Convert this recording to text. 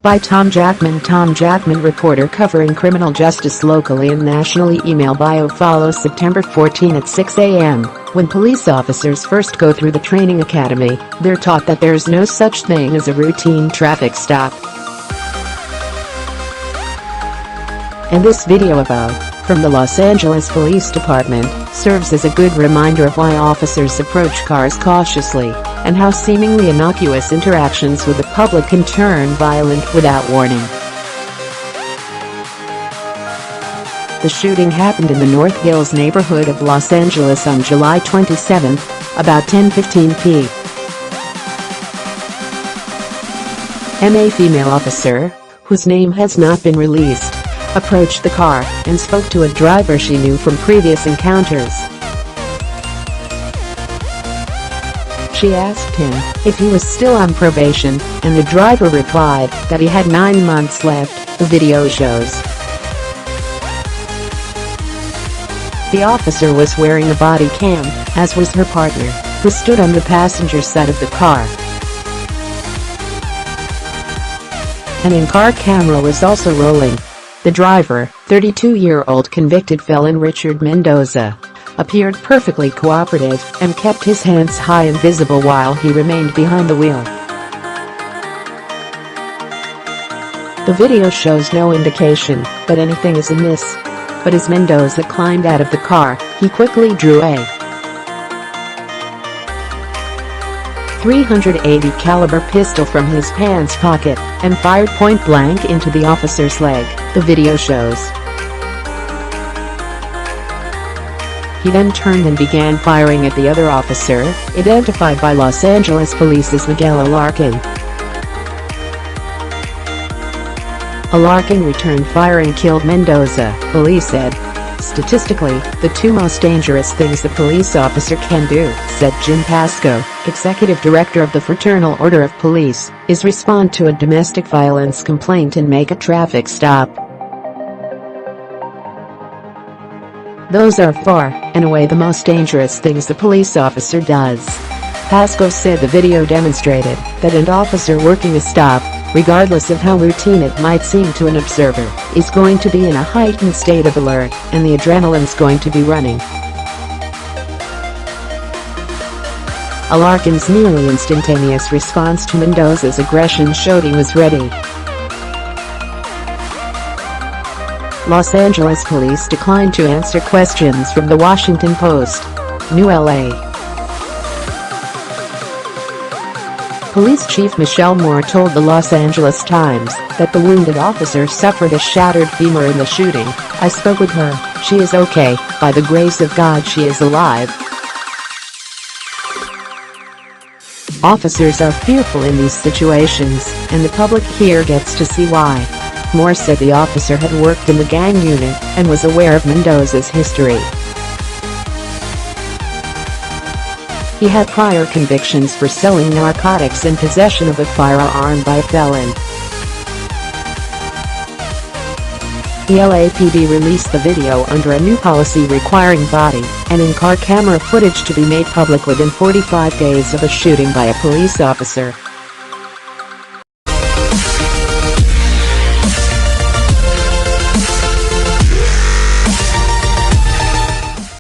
By Tom Jackman, reporter covering criminal justice locally and nationally. Email bio follows September 14 at 6 a.m. When police officers first go through the training academy, they're taught that there's no such thing as a routine traffic stop. And this video above, from the Los Angeles Police Department, serves as a good reminder of why officers approach cars cautiously, and how seemingly innocuous interactions with the public can turn violent without warning. The shooting happened in the North Hills neighborhood of Los Angeles on July 27, about 10:15 p.m. A female officer, whose name has not been released, approached the car and spoke to a driver she knew from previous encounters. She asked him if he was still on probation, and the driver replied that he had 9 months left, the video shows. The officer was wearing a body cam, as was her partner, who stood on the passenger side of the car. An in-car camera was also rolling. The driver, 32-year-old convicted felon Richard Mendoza, appeared perfectly cooperative and kept his hands high and visible while he remained behind the wheel. The video shows no indication that anything is amiss, but as Mendoza climbed out of the car, he quickly drew a .380 caliber pistol from his pants pocket and fired point blank into the officer's leg, the video shows. He then turned and began firing at the other officer, identified by Los Angeles police as Miguel Alarcon. Alarcon returned fire and killed Mendoza, police said. Statistically, the two most dangerous things a police officer can do, said Jim Pasco, executive director of the Fraternal Order of Police, is respond to a domestic violence complaint and make a traffic stop. Those are far and away the most dangerous things a police officer does. Pasco said the video demonstrated that an officer working a stop, regardless of how routine it might seem to an observer, is going to be in a heightened state of alert, and the adrenaline's going to be running. Alarcon's nearly instantaneous response to Mendoza's aggression showed he was ready. Los Angeles police declined to answer questions from The Washington Post. New LA. Police Chief Michel told the Los Angeles Times that the wounded officer suffered a shattered femur in the shooting. I spoke with her, she is okay, by the grace of God she is alive. Officers are fearful in these situations, and the public here gets to see why. Moore said the officer had worked in the gang unit and was aware of Mendoza's history. He had prior convictions for selling narcotics and possession of a firearm by a felon. The LAPD released the video under a new policy requiring body and in-car camera footage to be made public within 45 days of a shooting by a police officer.